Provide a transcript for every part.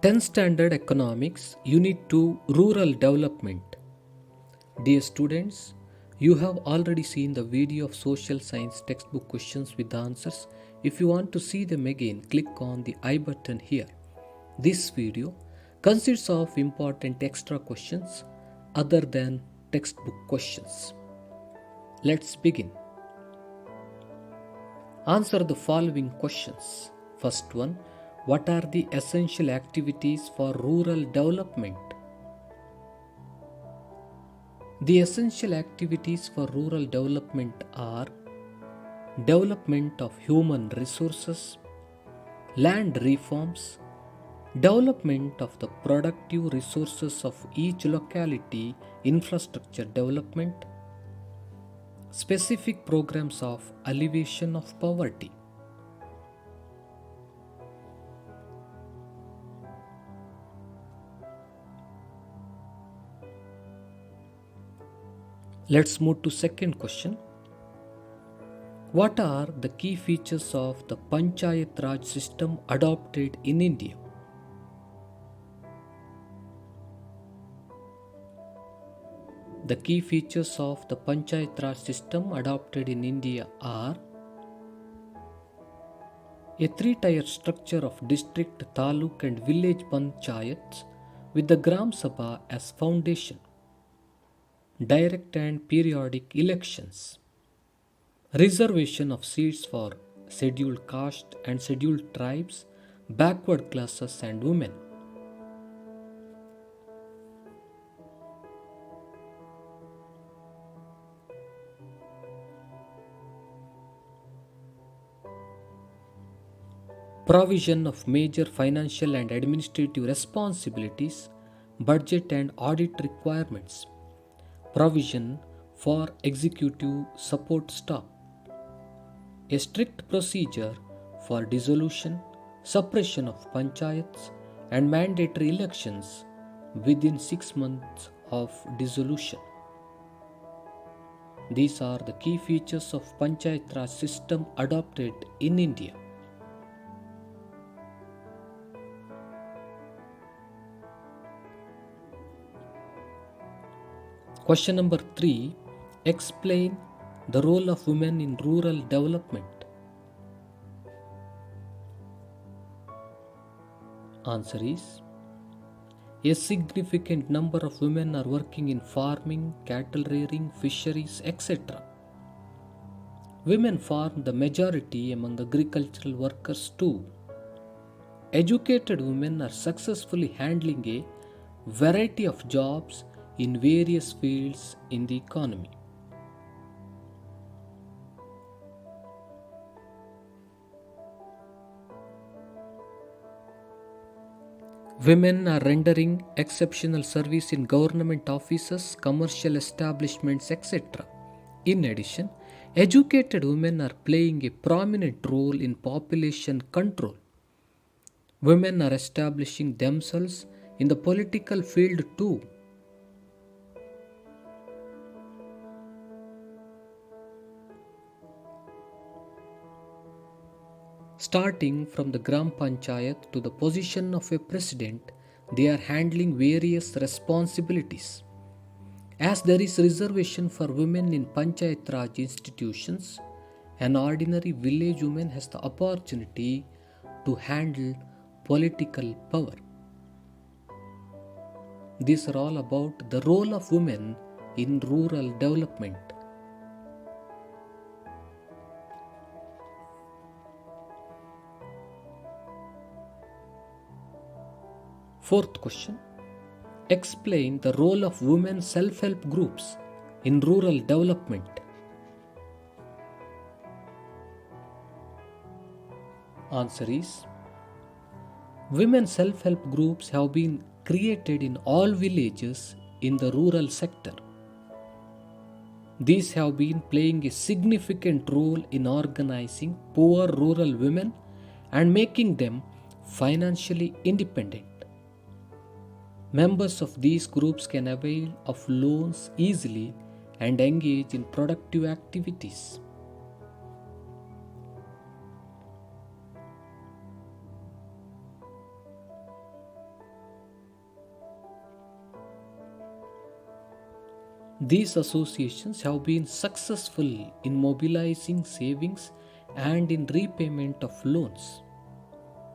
10th Standard Economics, Unit 2, Rural Development. Dear students, you have already seen the video of social science textbook questions with the answers. If you want to see them again, click on the I button here. This video consists of important extra questions other than textbook questions. Let's begin. Answer the following questions. First one, what are the essential activities for rural development? The essential activities for rural development are development of human resources, land reforms, development of the productive resources of each locality, infrastructure development, specific programs of alleviation of poverty. Let's move to second question. What are the key features of the Panchayat Raj system adopted in India? The key features of the Panchayat Raj system adopted in India are a three-tier structure of district, taluk and village panchayats with the Gram Sabha as foundation, direct and periodic elections, reservation of seats for scheduled caste and scheduled tribes, backward classes and women. Provision of major financial and administrative responsibilities, budget and audit requirements, provision for executive support staff, a strict procedure for dissolution, suppression of panchayats and mandatory elections within 6 months of dissolution. These are the key features of Panchayat Raj system adopted in India. Question number 3. Explain the role of women in rural development. Answer is, a significant number of women are working in farming, cattle rearing, fisheries, etc. Women form the majority among agricultural workers too. Educated women are successfully handling a variety of jobs in various fields in the economy. Women are rendering exceptional service in government offices, commercial establishments, etc. In addition, educated women are playing a prominent role in population control. Women are establishing themselves in the political field too. Starting from the Gram Panchayat to the position of a president, they are handling various responsibilities. As there is reservation for women in Panchayat Raj institutions, an ordinary village woman has the opportunity to handle political power. These are all about the role of women in rural development. Fourth question. Explain the role of women self-help groups in rural development. Answer is, women self-help groups have been created in all villages in the rural sector. These have been playing a significant role in organizing poor rural women and making them financially independent. Members of these groups can avail of loans easily and engage in productive activities. These associations have been successful in mobilizing savings and in repayment of loans.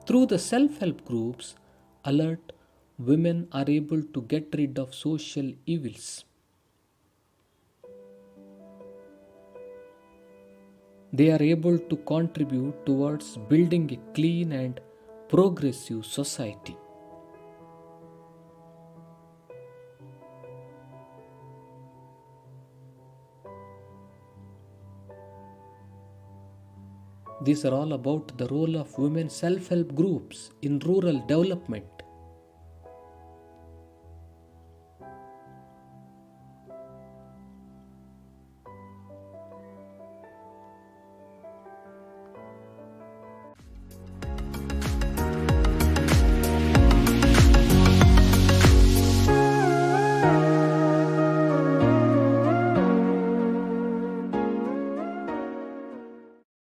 Through the self help groups, alert women are able to get rid of social evils. They are able to contribute towards building a clean and progressive society. These are all about the role of women self help groups in rural development.